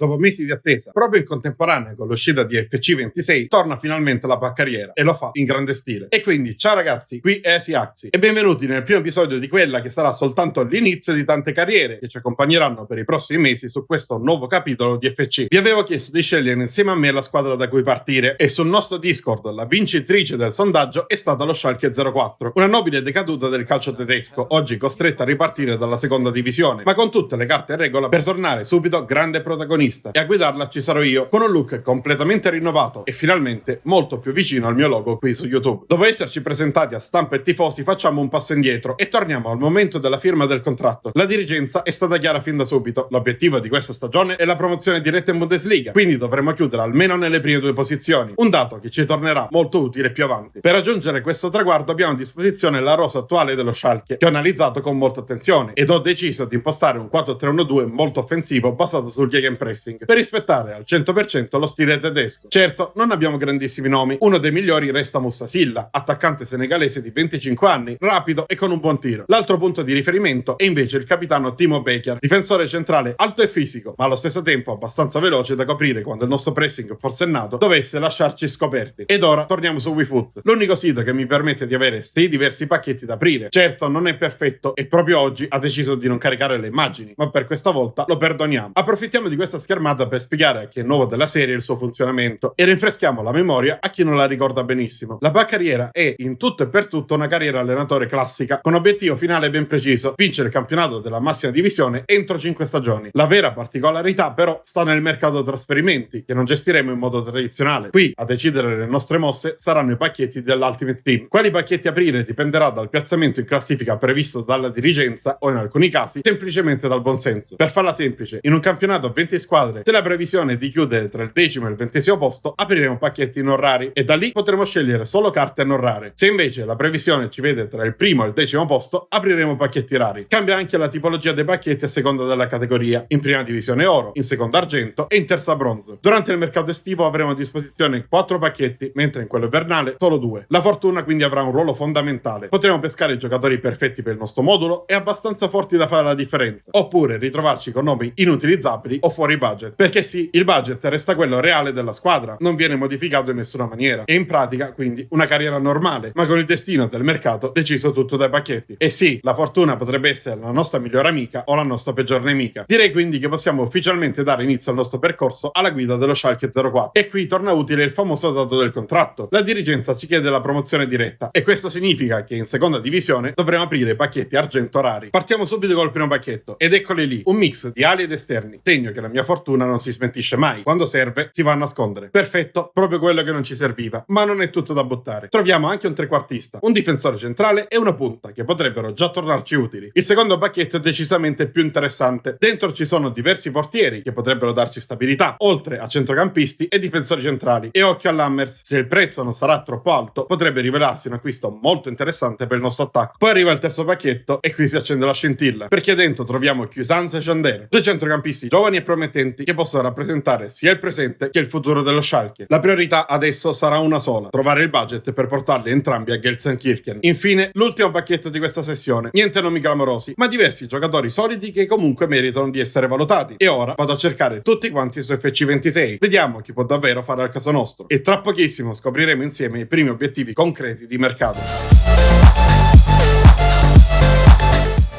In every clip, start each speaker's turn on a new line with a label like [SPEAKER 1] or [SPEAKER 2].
[SPEAKER 1] Dopo mesi di attesa, proprio in contemporanea con l'uscita di FC26, torna finalmente la paccarriera e lo fa in grande stile. E quindi, ciao ragazzi, qui è Asiaxi e benvenuti nel primo episodio di quella che sarà soltanto l'inizio di tante carriere che ci accompagneranno per i prossimi mesi su questo nuovo capitolo di FC. Vi avevo chiesto di scegliere insieme a me la squadra da cui partire e sul nostro Discord la vincitrice del sondaggio è stata lo Schalke 04, una nobile decaduta del calcio tedesco, oggi costretta a ripartire dalla seconda divisione, ma con tutte le carte in regola per tornare subito grande protagonista, e a guidarla ci sarò io, con un look completamente rinnovato e finalmente molto più vicino al mio logo qui su YouTube. Dopo esserci presentati a stampa e tifosi, facciamo un passo indietro e torniamo al momento della firma del contratto. La dirigenza è stata chiara fin da subito: l'obiettivo di questa stagione è la promozione diretta in Bundesliga, quindi dovremo chiudere almeno nelle prime due posizioni, un dato che ci tornerà molto utile più avanti. Per raggiungere questo traguardo abbiamo a disposizione la rosa attuale dello Schalke, che ho analizzato con molta attenzione ed ho deciso di impostare un 4-3-1-2 molto offensivo basato sul gegenpressing per rispettare al 100% lo stile tedesco. Certo, non abbiamo grandissimi nomi, uno dei migliori resta Moussa Silla, attaccante senegalese di 25 anni, rapido e con un buon tiro. L'altro punto di riferimento è invece il capitano Timo Becker, difensore centrale alto e fisico, ma allo stesso tempo abbastanza veloce da coprire quando il nostro pressing forsennato dovesse lasciarci scoperti. Ed ora torniamo su WeFoot, l'unico sito che mi permette di avere 6 diversi pacchetti da aprire. Certo, non è perfetto e proprio oggi ha deciso di non caricare le immagini, ma per questa volta lo perdoniamo. Approfittiamo di questa schermata per spiegare a chi è nuovo della serie il suo funzionamento e rinfreschiamo la memoria a chi non la ricorda benissimo. La paccarriera è in tutto e per tutto una carriera allenatore classica con obiettivo finale ben preciso: vincere il campionato della massima divisione entro 5 stagioni. La vera particolarità però sta nel mercato trasferimenti, che non gestiremo in modo tradizionale. Qui a decidere le nostre mosse saranno i pacchetti dell'Ultimate Team. Quali pacchetti aprire dipenderà dal piazzamento in classifica previsto dalla dirigenza o in alcuni casi semplicemente dal buonsenso. Per farla semplice, in un campionato a 20 squadre, se la previsione è di chiudere tra il 10° e il 20° posto, apriremo pacchetti non rari e da lì potremo scegliere solo carte non rare. Se invece la previsione ci vede tra il 1° e il 10° posto, apriremo pacchetti rari. Cambia anche la tipologia dei pacchetti a seconda della categoria: in prima divisione oro, in seconda argento e in terza bronzo. Durante il mercato estivo avremo a disposizione 4 pacchetti, mentre in quello invernale solo 2. La fortuna quindi avrà un ruolo fondamentale: potremo pescare i giocatori perfetti per il nostro modulo e abbastanza forti da fare la differenza, oppure ritrovarci con nomi inutilizzabili o fuori budget, perché sì, il budget resta quello reale della squadra, non viene modificato in nessuna maniera, e in pratica quindi una carriera normale, ma con il destino del mercato deciso tutto dai pacchetti. E sì, la fortuna potrebbe essere la nostra migliore amica o la nostra peggior nemica. Direi quindi che possiamo ufficialmente dare inizio al nostro percorso alla guida dello Schalke 04. E qui torna utile il famoso dato del contratto: la dirigenza ci chiede la promozione diretta, e questo significa che in seconda divisione dovremo aprire pacchetti argento rari. Partiamo subito col primo pacchetto, ed eccoli lì, un mix di ali ed esterni, segno che la mia fortuna non si smentisce mai: quando serve si va a nascondere. Perfetto, proprio quello che non ci serviva, ma non è tutto da buttare. Troviamo anche un trequartista, un difensore centrale e una punta che potrebbero già tornarci utili. Il secondo pacchetto è decisamente più interessante: dentro ci sono diversi portieri che potrebbero darci stabilità, oltre a centrocampisti e difensori centrali. E occhio all'Hammers, se il prezzo non sarà troppo alto potrebbe rivelarsi un acquisto molto interessante per il nostro attacco. Poi arriva il terzo pacchetto e qui si accende la scintilla, perché dentro troviamo Cuisance e Chander, 2 centrocampisti giovani e promettenti che possono rappresentare sia il presente che il futuro dello Schalke. La priorità adesso sarà una sola: trovare il budget per portarli entrambi a Gelsenkirchen. Infine, l'ultimo pacchetto di questa sessione: niente nomi clamorosi, ma diversi giocatori solidi che comunque meritano di essere valutati. E ora vado a cercare tutti quanti su FC26, vediamo chi può davvero fare al caso nostro, e tra pochissimo scopriremo insieme i primi obiettivi concreti di mercato.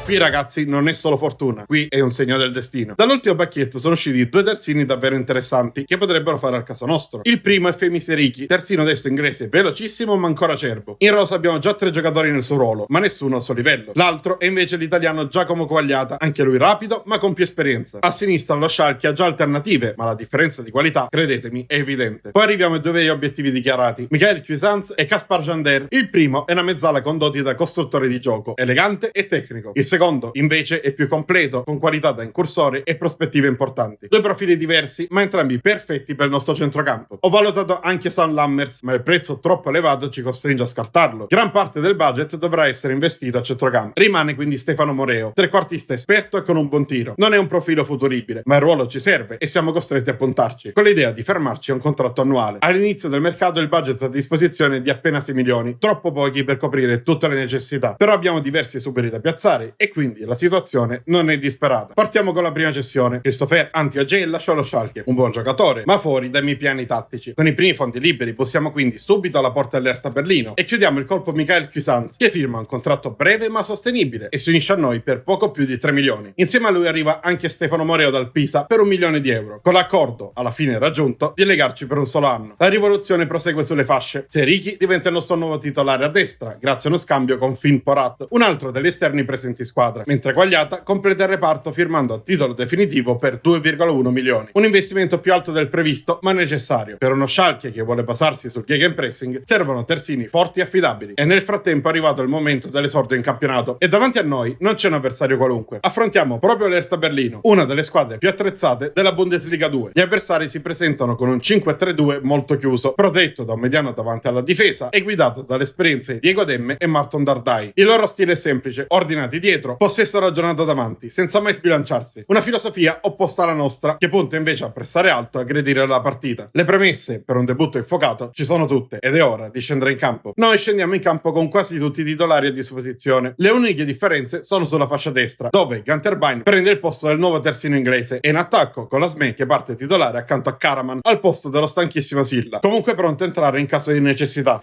[SPEAKER 1] Qui ragazzi non è solo fortuna, qui è un segno del destino. Dall'ultimo pacchetto sono usciti 2 terzini davvero interessanti che potrebbero fare al caso nostro. Il primo è Femi Seriki, terzino destro inglese velocissimo ma ancora acerbo. In rosa abbiamo già 3 giocatori nel suo ruolo, ma nessuno al suo livello. L'altro è invece l'italiano Giacomo Quagliata, anche lui rapido ma con più esperienza. A sinistra lo Schalke ha già alternative, ma la differenza di qualità, credetemi, è evidente. Poi arriviamo ai 2 veri obiettivi dichiarati: Michael Cuisance e Kaspar Chander. Il primo è una mezzala con doti da costruttore di gioco, elegante e tecnico. Il secondo invece è più completo, con qualità da incursore e prospettive importanti. 2 profili diversi, ma entrambi perfetti per il nostro centrocampo. Ho valutato anche Sam Lammers, ma il prezzo troppo elevato ci costringe a scartarlo. Gran parte del budget dovrà essere investito a centrocampo. Rimane quindi Stefano Moreo, trequartista esperto e con un buon tiro. Non è un profilo futuribile, ma il ruolo ci serve e siamo costretti a puntarci, con l'idea di fermarci a un contratto annuale. All'inizio del mercato il budget a disposizione è di appena 6 milioni, troppo pochi per coprire tutte le necessità. Però abbiamo diversi superi da piazzare e quindi la situazione non è disperata. Partiamo con la prima cessione. Christopher Antiagé lascia lo Schalke, un buon giocatore, ma fuori dai miei piani tattici. Con i primi fondi liberi possiamo quindi subito alla porta dell'Hertha Berlino e chiudiamo il colpo Michael Cuisance, che firma un contratto breve ma sostenibile e si unisce a noi per poco più di 3 milioni. Insieme a lui arriva anche Stefano Moreo dal Pisa per 1 milione di euro, con l'accordo, alla fine raggiunto, di legarci per un solo anno. La rivoluzione prosegue sulle fasce. Seriki diventa il nostro nuovo titolare a destra, grazie a uno scambio con Finn Porat, un altro degli esterni presenti in squadra, mentre Quagliata completa il reparto firmando a titolo definitivo per 2,1 milioni. Un investimento più alto del previsto, ma necessario. Per uno Schalke che vuole basarsi sul gegenpressing, servono terzini forti e affidabili. E nel frattempo è arrivato il momento dell'esordio in campionato e davanti a noi non c'è un avversario qualunque. Affrontiamo proprio l'Hertha Berlino, una delle squadre più attrezzate della Bundesliga 2. Gli avversari si presentano con un 5-3-2 molto chiuso, protetto da un mediano davanti alla difesa e guidato dalle esperienze di Diego Demme e Marton Dardai. Il loro stile è semplice, ordinati dietro, possesso ragionato davanti, senza mai sbilanciarsi. Una filosofia opposta alla nostra, che punta invece a pressare alto e aggredire la partita. Le premesse per un debutto infuocato ci sono tutte ed è ora di scendere in campo. Noi scendiamo in campo con quasi tutti i titolari a disposizione. Le uniche differenze sono sulla fascia destra, dove Gunterbein prende il posto del nuovo terzino inglese e in attacco con la Sme che parte titolare accanto a Karaman al posto dello stanchissimo Silla, comunque pronto a entrare in caso di necessità.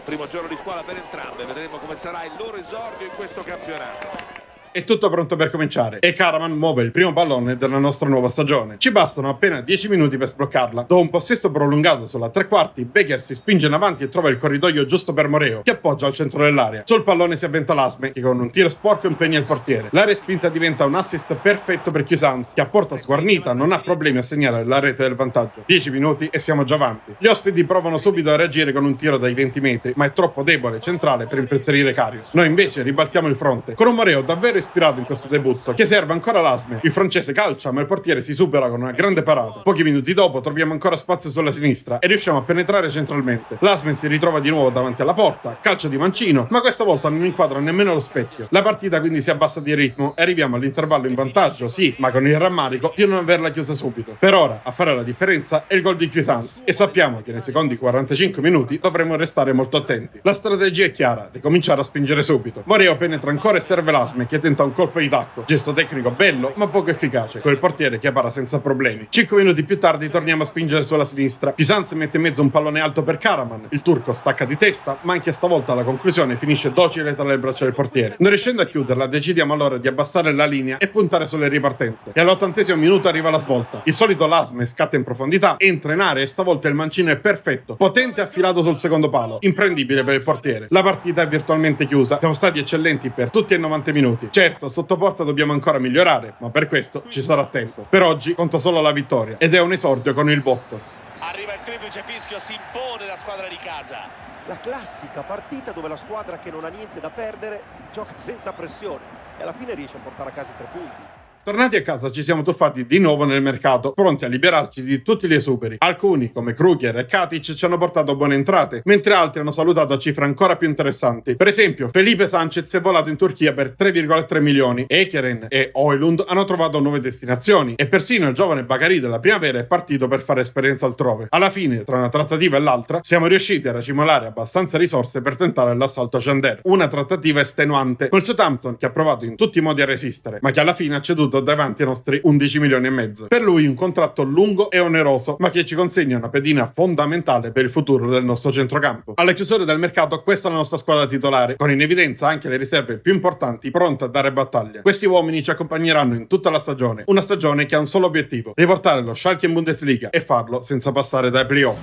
[SPEAKER 2] Primo giorno di scuola per entrambe, vedremo come sarà il loro esordio in questo campionato.
[SPEAKER 1] È tutto pronto per cominciare e Karaman muove il primo pallone della nostra nuova stagione. Ci bastano appena 10 minuti per sbloccarla. Dopo un possesso prolungato sulla tre quarti, Becker si spinge in avanti e trova il corridoio giusto per Moreo, che appoggia al centro dell'area. Sul pallone si avventa l'Asme, che con un tiro sporco impegna il portiere. La respinta diventa un assist perfetto per Cuisance, che a porta sguarnita non ha problemi a segnare la rete del vantaggio. 10 minuti e siamo già avanti. Gli ospiti provano subito a reagire con un tiro dai 20 metri, ma è troppo debole e centrale per impensierire Karius. Noi invece ribaltiamo il fronte, con un Moreo davvero ispirato in questo debutto, che serve ancora l'Asme. Il francese calcia, ma il portiere si supera con una grande parata. Pochi minuti dopo troviamo ancora spazio sulla sinistra e riusciamo a penetrare centralmente. L'Asme si ritrova di nuovo davanti alla porta, calcio di mancino, ma questa volta non inquadra nemmeno lo specchio. La partita quindi si abbassa di ritmo e arriviamo all'intervallo in vantaggio, sì, ma con il rammarico di non averla chiusa subito. Per ora a fare la differenza è il gol di Cuisance e sappiamo che nei secondi 45 minuti dovremo restare molto attenti. La strategia è chiara, ricominciare a spingere subito. Moreo penetra ancora e serve l'Asme, che tenta un colpo di tacco. Gesto tecnico bello, ma poco efficace, con il portiere che para senza problemi. 5 minuti più tardi torniamo a spingere sulla sinistra. Cuisance mette in mezzo un pallone alto per Karaman. Il turco stacca di testa, ma anche stavolta alla conclusione finisce docile tra le braccia del portiere. Non riuscendo a chiuderla, decidiamo allora di abbassare la linea e puntare sulle ripartenze. E all'80° minuto arriva la svolta. Il solito Lasme scatta in profondità, entra in area e stavolta il mancino è perfetto, potente e affilato sul secondo palo, imprendibile per il portiere. La partita è virtualmente chiusa. Siamo stati eccellenti per tutti i 90 minuti. Certo, sotto porta dobbiamo ancora migliorare, ma per questo ci sarà tempo. Per oggi conta solo la vittoria ed è un esordio con il botto.
[SPEAKER 2] Arriva il triplice fischio, si impone la squadra di casa.
[SPEAKER 3] La classica partita dove la squadra che non ha niente da perdere gioca senza pressione e alla fine riesce a portare a casa i 3 punti.
[SPEAKER 1] Tornati a casa ci siamo tuffati di nuovo nel mercato, pronti a liberarci di tutti gli esuberi. Alcuni, come Kruger e Katic, ci hanno portato buone entrate, mentre altri hanno salutato a cifre ancora più interessanti. Per esempio, Felipe Sanchez è volato in Turchia per 3,3 milioni, Ekeren e Højlund hanno trovato nuove destinazioni, e persino il giovane Bakary della primavera è partito per fare esperienza altrove. Alla fine, tra una trattativa e l'altra, siamo riusciti a racimolare abbastanza risorse per tentare l'assalto a Jander. Una trattativa estenuante, col Southampton che ha provato in tutti i modi a resistere, ma che alla fine ha ceduto davanti ai nostri 11 milioni e mezzo. Per lui un contratto lungo e oneroso, ma che ci consegna una pedina fondamentale per il futuro del nostro centrocampo. Alla chiusura del mercato questa è la nostra squadra titolare, con in evidenza anche le riserve più importanti pronte a dare battaglia. Questi uomini ci accompagneranno in tutta la stagione, una stagione che ha un solo obiettivo: riportare lo Schalke in Bundesliga e farlo senza passare dai playoff.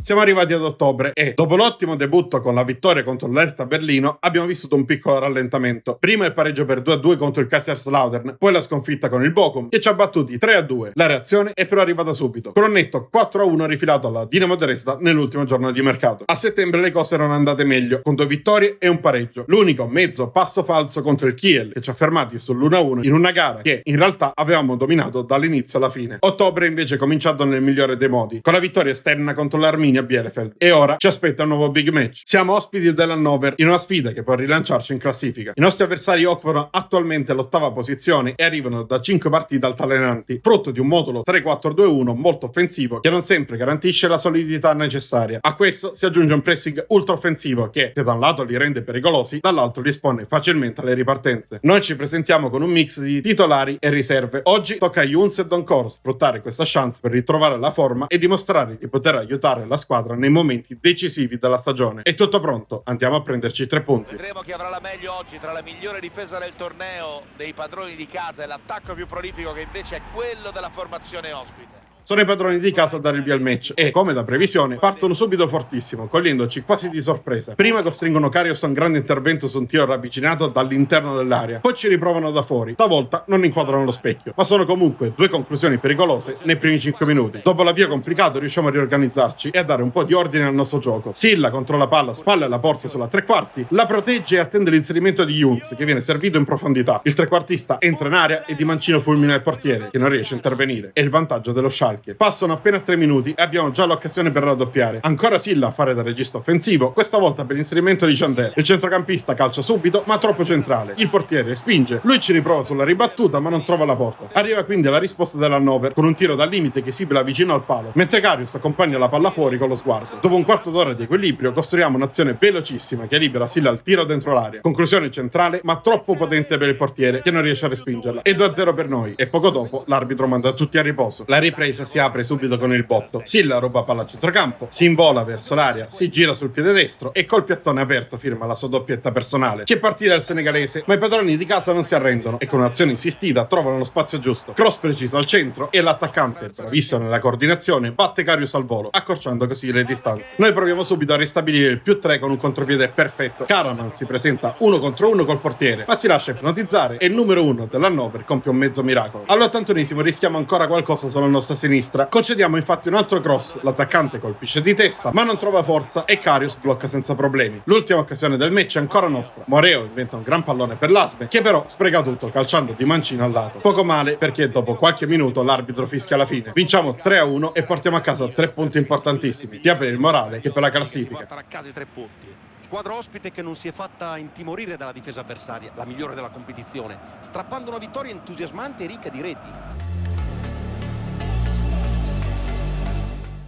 [SPEAKER 1] Siamo arrivati ad ottobre e, dopo l'ottimo debutto con la vittoria contro l'Hertha Berlino, abbiamo vissuto un piccolo rallentamento. Prima il pareggio per 2-2 contro il Kaiserslautern, poi la sconfitta con il Bochum, che ci ha battuti 3-2. La reazione è però arrivata subito, con un netto 4-1 rifilato alla Dinamo Dresda nell'ultimo giorno di mercato. A settembre le cose erano andate meglio, con 2 vittorie e un pareggio. L'unico mezzo passo falso contro il Kiel, che ci ha fermati sull'1-1 in una gara che, in realtà, avevamo dominato dall'inizio alla fine. Ottobre invece è cominciato nel migliore dei modi, con la vittoria esterna contro l'Arminia, Arminia Bielefeld. E ora ci aspetta un nuovo big match. Siamo ospiti dell'Hannover in una sfida che può rilanciarci in classifica. I nostri avversari occupano attualmente l'8ª posizione e arrivano da 5 partite altalenanti, frutto di un modulo 3-4-2-1 molto offensivo che non sempre garantisce la solidità necessaria. A questo si aggiunge un pressing ultra offensivo che, se da un lato li rende pericolosi, dall'altro li espone facilmente alle ripartenze. Noi ci presentiamo con un mix di titolari e riserve. Oggi tocca a Younes e Doncor sfruttare questa chance per ritrovare la forma e dimostrare di poter aiutare la squadra nei momenti decisivi della stagione. È tutto pronto, andiamo a prenderci 3 punti.
[SPEAKER 2] Vedremo chi avrà la meglio oggi tra la migliore difesa del torneo dei padroni di casa e l'attacco più prolifico che invece è quello della formazione ospite.
[SPEAKER 1] Sono i padroni di casa a dare il via al match e, come da previsione, partono subito fortissimo, cogliendoci quasi di sorpresa. Prima costringono Karius a un grande intervento su un tiro ravvicinato dall'interno dell'area, poi ci riprovano da fuori. Stavolta non inquadrano lo specchio, ma sono comunque 2 conclusioni pericolose nei primi 5 minuti. Dopo l'avvio complicato riusciamo a riorganizzarci e a dare un po' di ordine al nostro gioco. Silla controlla palla, spalla alla porta sulla 3/4, la protegge e attende l'inserimento di Younes, che viene servito in profondità. Il trequartista entra in area e di mancino fulmina il portiere, che non riesce a intervenire. È il vantaggio dello Schalke. Passano appena 3 minuti e abbiamo già l'occasione per raddoppiare. Ancora Silla a fare da regista offensivo, questa volta per l'inserimento di Chandler. Il centrocampista calcia subito, ma troppo centrale. Il portiere spinge, lui ci riprova sulla ribattuta, ma non trova la porta. Arriva quindi la risposta dell'Hannover con un tiro dal limite che sibila vicino al palo, mentre Karius accompagna la palla fuori con lo sguardo. Dopo un quarto d'ora di equilibrio, costruiamo un'azione velocissima che libera Silla al tiro dentro l'area. Conclusione centrale, ma troppo potente per il portiere, che non riesce a respingerla. E 2-0 per noi, e poco dopo l'arbitro manda tutti a riposo. La ripresa si apre subito con il botto. Silla ruba palla a centrocampo, si invola verso l'area, si gira sul piede destro e col piattone aperto firma la sua doppietta personale. C'è partita del senegalese, ma i padroni di casa non si arrendono e con un'azione insistita trovano lo spazio giusto. Cross preciso al centro e l'attaccante, bravissimo nella coordinazione, batte Karius al volo, accorciando così le distanze. Noi proviamo subito a ristabilire il +3 con un contropiede perfetto. Karaman si presenta 1 contro 1 col portiere, ma si lascia ipnotizzare e il numero 1 dell'Hannover compie un mezzo miracolo. All'81esimo rischiamo ancora qualcosa sulla nostra sinistra. Concediamo infatti un altro cross, l'attaccante colpisce di testa, ma non trova forza e Karius blocca senza problemi. L'ultima occasione del match è ancora nostra. Moreo inventa un gran pallone per l'Asbe, che però spreca tutto calciando di mancino al lato. Poco male perché dopo qualche minuto l'arbitro fischia la fine. Vinciamo 3-1 e portiamo a casa 3 punti importantissimi, sia per il morale che per la classifica.
[SPEAKER 3] Portare a casa i 3 punti. Squadra ospite che non si è fatta intimorire dalla difesa avversaria, la migliore della competizione, strappando una vittoria entusiasmante e ricca di reti.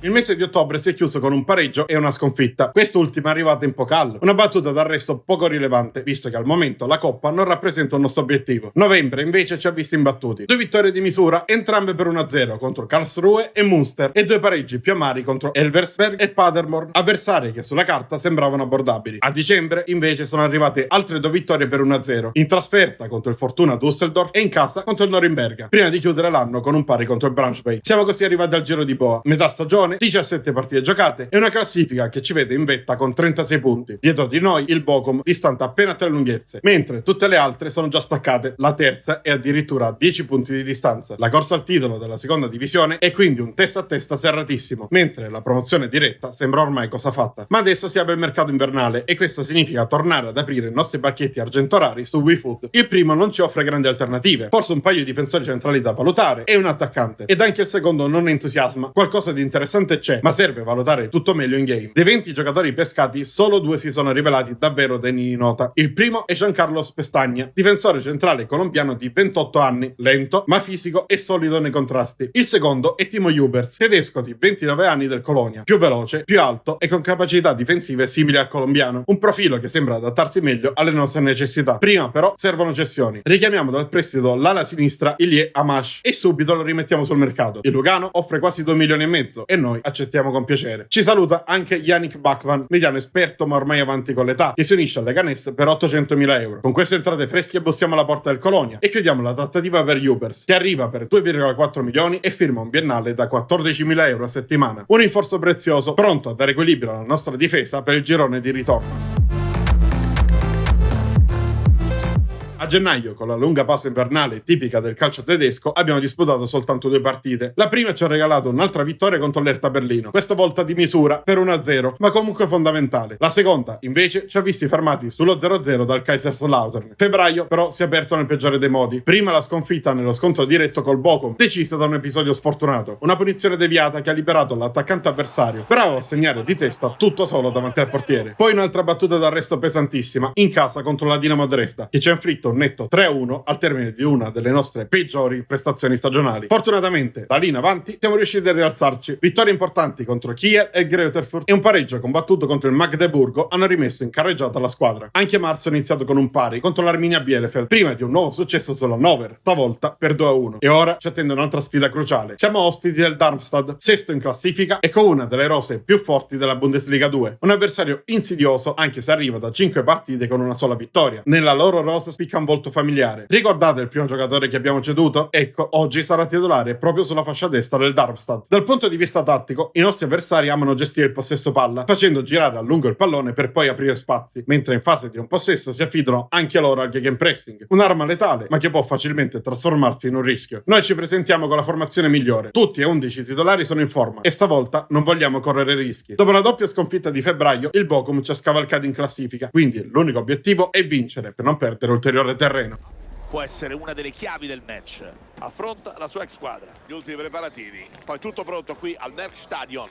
[SPEAKER 1] Il mese di ottobre si è chiuso con un pareggio e una sconfitta, quest'ultima arrivata in Pokal, una battuta d'arresto poco rilevante, visto che al momento la Coppa non rappresenta un nostro obiettivo. Novembre invece ci ha visti imbattuti. 2 vittorie di misura, entrambe per 1-0 contro Karlsruhe e Münster, e 2 pareggi più amari contro Elversberg e Paderborn, avversari che sulla carta sembravano abbordabili. A dicembre invece sono arrivate altre 2 vittorie per 1-0, in trasferta contro il Fortuna Düsseldorf e in casa contro il Norimberga, prima di chiudere l'anno con un pari contro il Braunschweig. Siamo così arrivati al giro di boa, metà stagione, 17 partite giocate e una classifica che ci vede in vetta con 36 punti. Dietro di noi il Bochum distante appena 3 lunghezze, mentre tutte le altre sono già staccate, la terza è addirittura a 10 punti di distanza. La corsa al titolo della seconda divisione è quindi un testa a testa serratissimo, mentre la promozione diretta sembra ormai cosa fatta. Ma adesso si apre il mercato invernale e questo significa tornare ad aprire i nostri pacchetti argentorari su WeFood. Il primo non ci offre grandi alternative, forse un paio di difensori centrali da valutare e un attaccante, ed anche il secondo non entusiasma. Qualcosa di interessante c'è, ma serve valutare tutto meglio in game. Dei 20 giocatori pescati, solo 2 si sono rivelati davvero degni di nota. Il primo è Giancarlos Pestagna, difensore centrale colombiano di 28 anni, lento, ma fisico e solido nei contrasti. Il secondo è Timo Hubers, tedesco di 29 anni del Colonia, più veloce, più alto e con capacità difensive simili al colombiano. Un profilo che sembra adattarsi meglio alle nostre necessità. Prima però servono cessioni. Richiamiamo dal prestito l'ala sinistra Ilie Amash e subito lo rimettiamo sul mercato. Il Lugano offre quasi 2,5 milioni e noi accettiamo con piacere. Ci saluta anche Yannick Bachmann, mediano esperto ma ormai avanti con l'età, che si unisce alle Ganes per 800.000 euro. Con queste entrate fresche bussiamo alla porta del Colonia e chiudiamo la trattativa per Hubers, che arriva per 2,4 milioni e firma un biennale da 14.000 euro a settimana. Un rinforzo prezioso, pronto a dare equilibrio alla nostra difesa per il girone di ritorno. A gennaio, con la lunga pausa invernale tipica del calcio tedesco, abbiamo disputato soltanto 2 partite. La prima ci ha regalato un'altra vittoria contro l'Hertha Berlino, questa volta di misura per 1-0, ma comunque fondamentale. La seconda, invece, ci ha visti fermati sullo 0-0 dal Kaiserslautern. Febbraio, però, si è aperto nel peggiore dei modi. Prima la sconfitta nello scontro diretto col Bochum, decisa da un episodio sfortunato. Una punizione deviata che ha liberato l'attaccante avversario, bravo a segnare di testa tutto solo davanti al portiere. Poi un'altra battuta d'arresto pesantissima, in casa contro la Dinamo Dresda, che ci ha inflitto un netto 3-1 al termine di una delle nostre peggiori prestazioni stagionali. Fortunatamente, da lì in avanti, siamo riusciti a rialzarci. Vittorie importanti contro Kiel e Greutherfurt e un pareggio combattuto contro il Magdeburgo hanno rimesso in carreggiata la squadra. Anche marzo è iniziato con un pari contro l'Arminia Bielefeld, prima di un nuovo successo sull'Hannover, stavolta per 2-1. E ora ci attende un'altra sfida cruciale. Siamo ospiti del Darmstadt, sesto in classifica e con una delle rose più forti della Bundesliga 2. Un avversario insidioso, anche se arriva da 5 partite con una sola vittoria. Nella loro rosa spicca un volto familiare. Ricordate il primo giocatore che abbiamo ceduto? Ecco, oggi sarà titolare proprio sulla fascia destra del Darmstadt. Dal punto di vista tattico, i nostri avversari amano gestire il possesso palla, facendo girare a lungo il pallone per poi aprire spazi, mentre in fase di un possesso si affidano anche loro al gegenpressing. Un'arma letale, ma che può facilmente trasformarsi in un rischio. Noi ci presentiamo con la formazione migliore. Tutti e 11 titolari sono in forma e stavolta non vogliamo correre rischi. Dopo la doppia sconfitta di febbraio, il Bochum ci ha scavalcati in classifica, quindi l'unico obiettivo è vincere per non perdere ulteriore terreno.
[SPEAKER 2] Può essere una delle chiavi del match. Affronta la sua ex squadra. Gli ultimi preparativi. Poi tutto pronto qui al Merkstadion.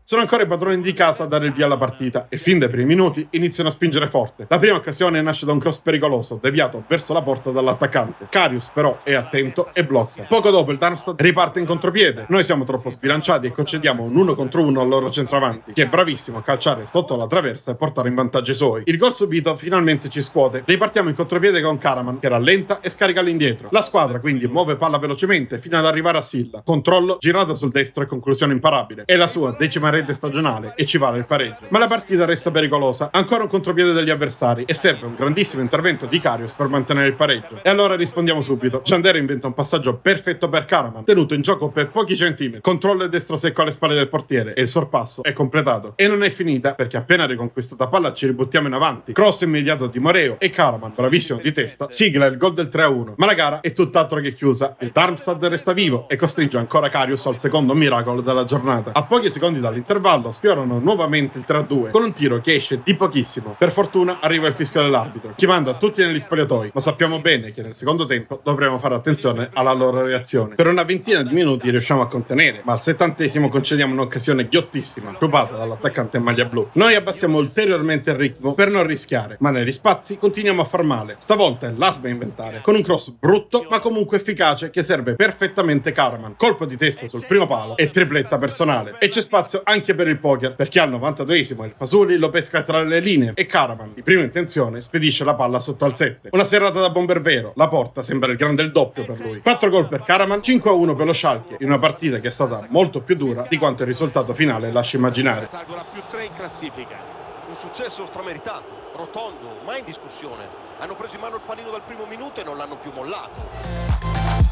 [SPEAKER 1] Sono ancora i padroni di casa a dare il via alla partita e fin dai primi minuti iniziano a spingere forte. La prima occasione nasce da un cross pericoloso deviato verso la porta dall'attaccante. Karius però è attento e blocca. Poco dopo il Darmstadt riparte in contropiede. Noi siamo troppo sbilanciati e concediamo un 1 contro 1 al loro centravanti, che è bravissimo a calciare sotto la traversa e portare in vantaggio i suoi. Il gol subito finalmente ci scuote. Ripartiamo in contropiede con Karaman, che rallenta e scarica all'indietro. La squadra quindi muove palla velocemente fino ad arrivare a Silla. Controllo, girata sul destro e conclusione imparabile. È la sua 10ª rete stagionale e ci vale il pareggio. Ma la partita resta pericolosa, ancora un contropiede degli avversari e serve un grandissimo intervento di Karius per mantenere il pareggio. E allora rispondiamo subito. Chandler inventa un passaggio perfetto per Karaman, tenuto in gioco per pochi centimetri. Controllo e destro secco alle spalle del portiere e il sorpasso è completato. E non è finita, perché appena riconquistata palla ci ributtiamo in avanti. Cross immediato di Moreo e Karaman, bravissimo di testa, sigla il gol del 3-1. Ma la gara è tutt'altro che chiusa. Il Darmstadt resta vivo e costringe ancora Karius al secondo miracolo della giornata. A pochi secondi dall'intervallo sfiorano nuovamente il 3-2 con un tiro che esce di pochissimo. Per fortuna arriva il fischio dell'arbitro, chi manda tutti negli spogliatoi, ma sappiamo bene che nel secondo tempo dovremo fare attenzione alla loro reazione. Per una ventina di minuti riusciamo a contenere, ma al 70° concediamo un'occasione ghiottissima rubata dall'attaccante in maglia blu. Noi abbassiamo ulteriormente il ritmo per non rischiare, ma negli spazi continuiamo a far male. Stavolta è l'ASB a inventare, con un cross brutto ma comunque efficace che serve perfettamente Karaman. Colpo di testa sul primo palo e tripletta personale. E c'è spazio anche per il poker, perché al 92° il Fasuli lo pesca tra le linee e Karaman, di prima intenzione, spedisce la palla sotto al 7. Una serata da bomber vero, la porta sembra il grande il doppio per lui. 4 gol per Karaman, 5-1 per lo Schalke, in una partita che è stata molto più dura di quanto il risultato finale lascia immaginare.
[SPEAKER 2] Salgono a +3 in classifica.
[SPEAKER 3] Un successo strameritato, rotondo, mai in discussione. Hanno preso in mano il pallino dal primo minuto e non l'hanno più mollato.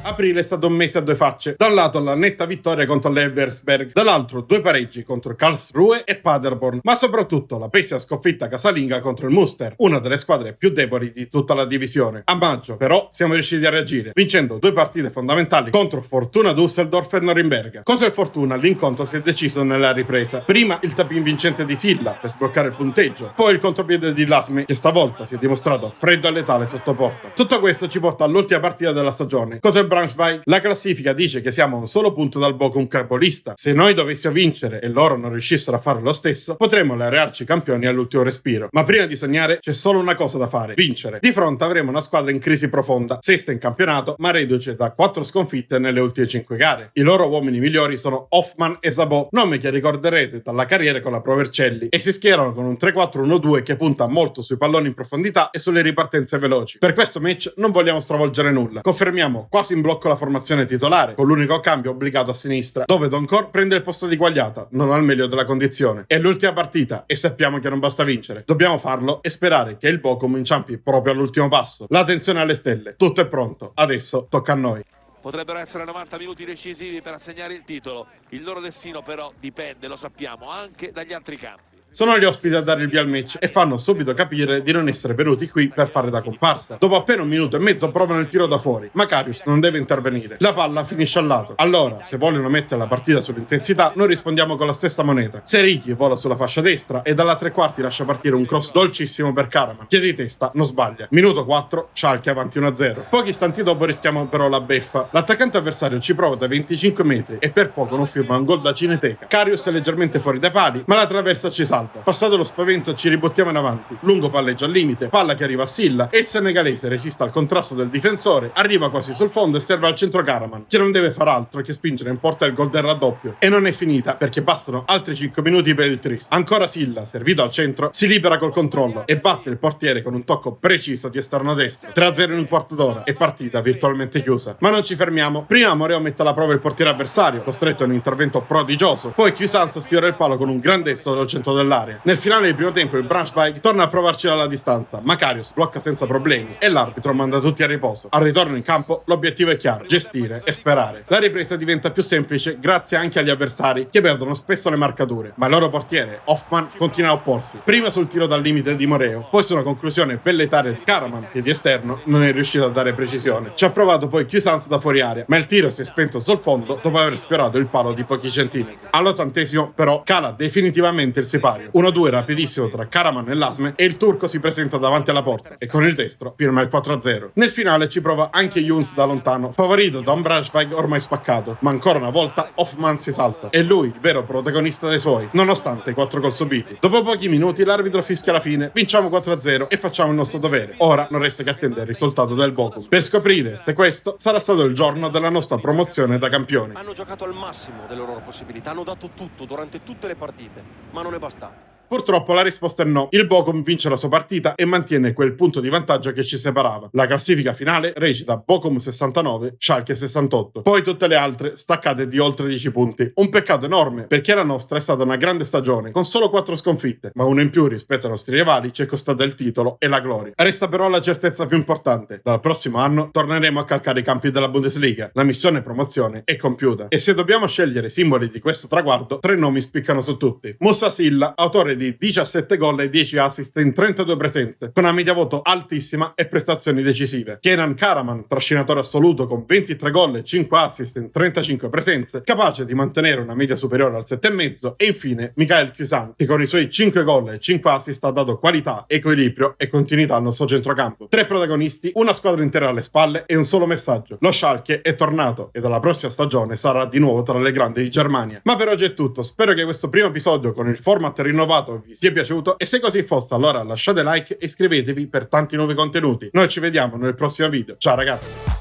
[SPEAKER 1] Aprile è stato un mese a due facce. Da un lato la netta vittoria contro l'Elversberg, dall'altro 2 pareggi contro Karlsruhe e Paderborn, ma soprattutto la pessima sconfitta casalinga contro il Münster, una delle squadre più deboli di tutta la divisione. A maggio però siamo riusciti a reagire, vincendo 2 partite fondamentali contro Fortuna Düsseldorf e Norimberga. Contro il Fortuna l'incontro si è deciso nella ripresa. Prima il tapin vincente di Silla per sbloccare il punteggio, poi il contropiede di Lasme che stavolta si è dimostrato freddo e letale sotto porta. Tutto questo ci porta all'ultima partita della stagione contro il Braunschweig. La classifica dice che siamo a un solo punto dal Bochum capolista. Se noi dovessimo vincere e loro non riuscissero a fare lo stesso, potremmo laurearci campioni all'ultimo respiro. Ma prima di sognare c'è solo una cosa da fare: vincere. Di fronte avremo una squadra in crisi profonda, sesta in campionato ma reduce da 4 sconfitte nelle ultime 5 gare. I loro uomini migliori sono Hoffmann e Sabot, nomi che ricorderete dalla carriera con la Pro Vercelli, e si schierano con un 3-4-1-2 che punta molto sui palloni in profondità e sulle ripartenze veloci. Per questo match non vogliamo stravolgere nulla. Confermiamo quasi in blocco la formazione titolare, con l'unico cambio obbligato a sinistra, dove Doncor prende il posto di Guagliata, non al meglio della condizione. È l'ultima partita e sappiamo che non basta vincere. Dobbiamo farlo e sperare che il Bochum inciampi proprio all'ultimo passo. La tensione alle stelle, tutto è pronto, adesso tocca a noi.
[SPEAKER 2] Potrebbero essere 90 minuti decisivi per assegnare il titolo. Il loro destino però dipende, lo sappiamo, anche dagli altri campi.
[SPEAKER 1] Sono gli ospiti a dare il via al match e fanno subito capire di non essere venuti qui per fare da comparsa. Dopo appena 1 minuto e mezzo provano il tiro da fuori, ma Karius non deve intervenire. La palla finisce al lato. Allora, se vogliono mettere la partita sull'intensità, noi rispondiamo con la stessa moneta. Seriki vola sulla fascia destra e dalla 3/4 lascia partire un cross dolcissimo per Karaman, che di testa non sbaglia. Minuto 4, Schalke avanti 1-0. Pochi istanti dopo rischiamo però la beffa. L'attaccante avversario ci prova da 25 metri e per poco non firma un gol da cineteca. Karius è leggermente fuori dai pali, ma la traversa ci salta. Passato lo spavento ci ribottiamo in avanti. Lungo palleggio al limite, palla che arriva a Silla e il senegalese resiste al contrasto del difensore, arriva quasi sul fondo e serve al centro Karaman, che non deve far altro che spingere in porta il gol del raddoppio. E non è finita, perché bastano altri 5 minuti per il tris. Ancora Silla, servito al centro, si libera col controllo e batte il portiere con un tocco preciso di esterno destro. 3-0 in un quarto d'ora e partita virtualmente chiusa. Ma non ci fermiamo. Prima Moreo mette alla prova il portiere avversario, costretto a un intervento prodigioso. Poi Cuisance sfiora il palo con un gran destro dal centro dell'area. Nel finale del primo tempo il Braunschweig torna a provarci dalla distanza, ma Karius blocca senza problemi e l'arbitro manda tutti a riposo. Al ritorno in campo l'obiettivo è chiaro: gestire e sperare. La ripresa diventa più semplice grazie anche agli avversari che perdono spesso le marcature, ma il loro portiere Hoffman continua a opporsi, prima sul tiro dal limite di Moreo, poi su una conclusione pelletaria di Karaman che di esterno non è riuscito a dare precisione. Ci ha provato poi Cuisance da fuori area, ma il tiro si è spento sul fondo dopo aver sfiorato il palo di pochi centimetri. All'80° però cala definitivamente il sipario. 1-2 rapidissimo tra Karaman e Lasme e il turco si presenta davanti alla porta e con il destro firma il 4-0. Nel finale ci prova anche Younes da lontano, favorito da un Braunschweig ormai spaccato, ma ancora una volta Hoffman si salta. È lui il vero protagonista dei suoi, nonostante i 4 gol subiti. Dopo pochi minuti l'arbitro fischia la fine, vinciamo 4-0 e facciamo il nostro dovere. Ora non resta che attendere il risultato del Bochum per scoprire se questo sarà stato il giorno della nostra promozione da campioni.
[SPEAKER 3] Hanno giocato al massimo delle loro possibilità, hanno dato tutto durante tutte le partite, ma non è bastato.
[SPEAKER 1] Purtroppo la risposta è no. Il Bochum vince la sua partita e mantiene quel punto di vantaggio che ci separava. La classifica finale recita Bochum 69, Schalke 68. Poi tutte le altre staccate di oltre 10 punti. Un peccato enorme, perché la nostra è stata una grande stagione, con solo 4 sconfitte, ma una in più rispetto ai nostri rivali ci è costata il titolo e la gloria. Resta però la certezza più importante: dal prossimo anno torneremo a calcare i campi della Bundesliga. La missione promozione è compiuta. E se dobbiamo scegliere i simboli di questo traguardo, 3 nomi spiccano su tutti. Moussa Silla, autore di 17 gol e 10 assist in 32 presenze, con una media voto altissima e prestazioni decisive. Kenan Karaman, trascinatore assoluto con 23 gol e 5 assist in 35 presenze, capace di mantenere una media superiore al 7,5, e infine Michael Cuisance, che con i suoi 5 gol e 5 assist ha dato qualità, equilibrio e continuità al nostro centrocampo. 3 protagonisti, una squadra intera alle spalle e un solo messaggio: lo Schalke è tornato e dalla prossima stagione sarà di nuovo tra le grandi di Germania. Ma per oggi è tutto, spero che questo primo episodio con il format rinnovato vi sia piaciuto e se così fosse allora lasciate like e iscrivetevi per tanti nuovi contenuti. Noi ci vediamo nel prossimo video. Ciao ragazzi!